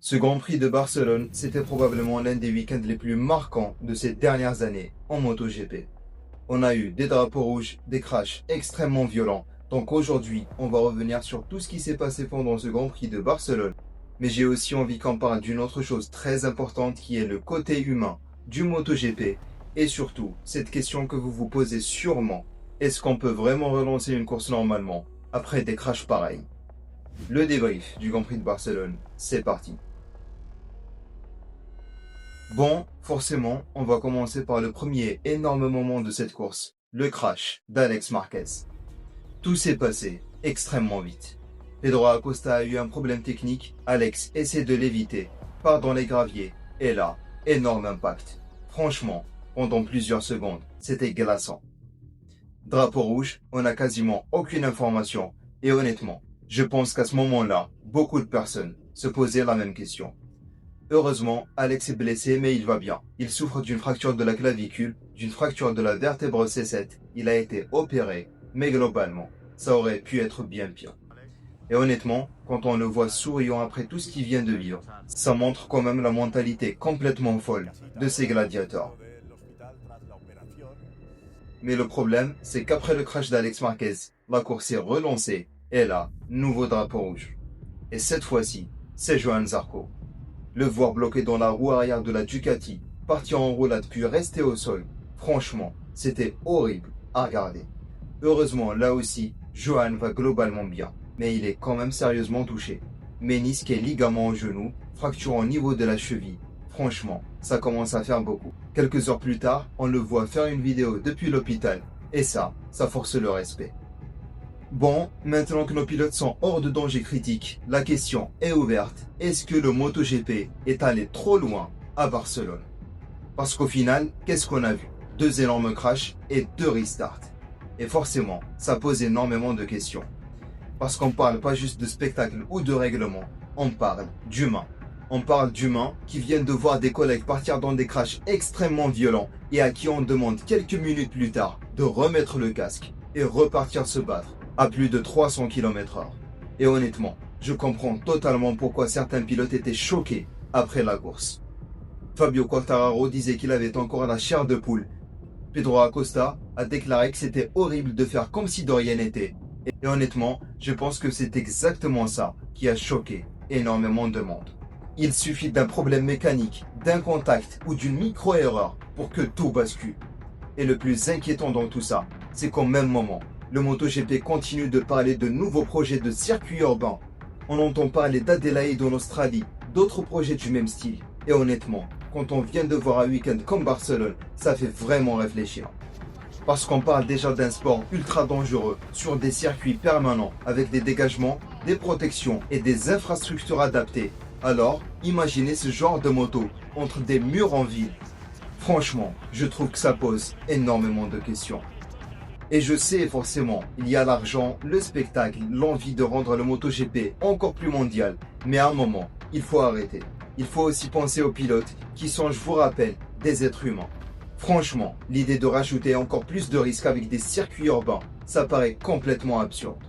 Ce Grand Prix de Barcelone, c'était probablement l'un des week-ends les plus marquants de ces dernières années en MotoGP. On a eu des drapeaux rouges, des crashs extrêmement violents. Donc aujourd'hui, on va revenir sur tout ce qui s'est passé pendant ce Grand Prix de Barcelone. Mais j'ai aussi envie qu'on parle d'une autre chose très importante qui est le côté humain du MotoGP. Et surtout, cette question que vous vous posez sûrement, est-ce qu'on peut vraiment relancer une course normalement après des crashs pareils? Le débrief du Grand Prix de Barcelone, c'est parti. Bon, forcément, on va commencer par le premier énorme moment de cette course, le crash d'Alex Marquez. Tout s'est passé extrêmement vite. Pedro Acosta a eu un problème technique, Alex essaie de l'éviter, part dans les graviers, et là, énorme impact. Franchement, pendant plusieurs secondes, c'était glaçant. Drapeau rouge, on n'a quasiment aucune information, et honnêtement, je pense qu'à ce moment-là, beaucoup de personnes se posaient la même question. Heureusement, Alex est blessé, mais il va bien. Il souffre d'une fracture de la clavicule, d'une fracture de la vertèbre C7. Il a été opéré, mais globalement, ça aurait pu être bien pire. Et honnêtement, quand on le voit souriant après tout ce qu'il vient de vivre, ça montre quand même la mentalité complètement folle de ces gladiateurs. Mais le problème, c'est qu'après le crash d'Alex Marquez, la course est relancée, et là, nouveau drapeau rouge. Et cette fois-ci, c'est Johann Zarco. Le voir bloqué dans la roue arrière de la Ducati, partir en roulade puis rester au sol, franchement, c'était horrible à regarder. Heureusement, là aussi, Johan va globalement bien, mais il est quand même sérieusement touché. Ménisque et ligament au genou, fracture au niveau de la cheville. Franchement, ça commence à faire beaucoup. Quelques heures plus tard, on le voit faire une vidéo depuis l'hôpital, et ça force le respect. Bon, maintenant que nos pilotes sont hors de danger critique, la question est ouverte. Est-ce que le MotoGP est allé trop loin à Barcelone? Parce qu'au final, qu'est-ce qu'on a vu? 2 énormes crashs et 2 restarts. Et forcément, ça pose énormément de questions. Parce qu'on parle pas juste de spectacle ou de règlement, on parle d'humains. On parle d'humains qui viennent de voir des collègues partir dans des crashs extrêmement violents et à qui on demande quelques minutes plus tard de remettre le casque et repartir se battre à plus de 300 km/h. Et honnêtement, je comprends totalement pourquoi certains pilotes étaient choqués après la course. Fabio Quartararo disait qu'il avait encore la chair de poule. Pedro Acosta a déclaré que c'était horrible de faire comme si de rien n'était. Et honnêtement, je pense que c'est exactement ça qui a choqué énormément de monde. Il suffit d'un problème mécanique, d'un contact ou d'une micro-erreur pour que tout bascule. Et le plus inquiétant dans tout ça, c'est qu'au même moment, le MotoGP continue de parler de nouveaux projets de circuits urbains. On entend parler d'Adélaïde en Australie, d'autres projets du même style. Et honnêtement, quand on vient de voir un week-end comme Barcelone, ça fait vraiment réfléchir. Parce qu'on parle déjà d'un sport ultra dangereux, sur des circuits permanents, avec des dégagements, des protections et des infrastructures adaptées. Alors, imaginez ce genre de moto entre des murs en ville. Franchement, je trouve que ça pose énormément de questions. Et je sais forcément, il y a l'argent, le spectacle, l'envie de rendre le MotoGP encore plus mondial. Mais à un moment, il faut arrêter. Il faut aussi penser aux pilotes qui sont, je vous rappelle, des êtres humains. Franchement, l'idée de rajouter encore plus de risques avec des circuits urbains, ça paraît complètement absurde.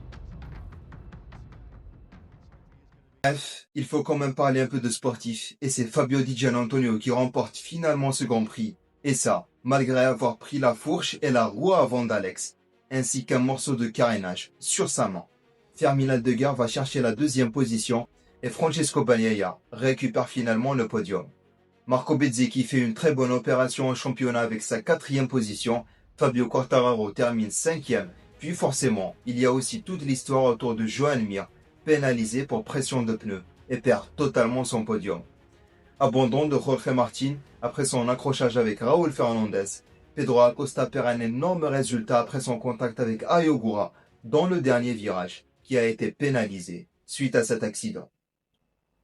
Bref, il faut quand même parler un peu de sportif, et c'est Fabio Di Giannantonio qui remporte finalement ce Grand Prix. Et ça, malgré avoir pris la fourche et la roue avant d'Alex, ainsi qu'un morceau de carénage sur sa main. Fermín Aldeguer va chercher la 2e position, et Francesco Bagnaia récupère finalement le podium. Marco Bezzecchi fait une très bonne opération au championnat avec sa 4e position, Fabio Quartararo termine 5e, puis forcément, il y a aussi toute l'histoire autour de Joan Mir, pénalisé pour pression de pneus et perd totalement son podium. Abandon de Jorge Martin après son accrochage avec Raúl Fernandez. Pedro Acosta perd un énorme résultat après son contact avec Ayogura dans le dernier virage, qui a été pénalisé suite à cet accident.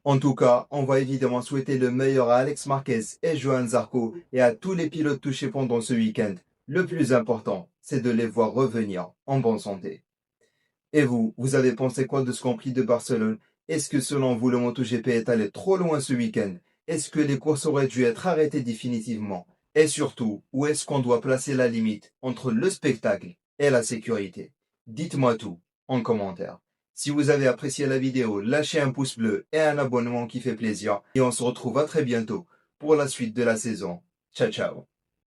En tout cas, on va évidemment souhaiter le meilleur à Alex Marquez et Johann Zarco et à tous les pilotes touchés pendant ce week-end. Le plus important, c'est de les voir revenir en bonne santé. Et vous avez pensé quoi de ce Grand Prix de Barcelone? Est-ce que selon vous, le MotoGP est allé trop loin ce week-end? Est-ce que les courses auraient dû être arrêtées définitivement? Et surtout, où est-ce qu'on doit placer la limite entre le spectacle et la sécurité? Dites-moi tout en commentaire. Si vous avez apprécié la vidéo, lâchez un pouce bleu et un abonnement qui fait plaisir. Et on se retrouve à très bientôt pour la suite de la saison. Ciao ciao.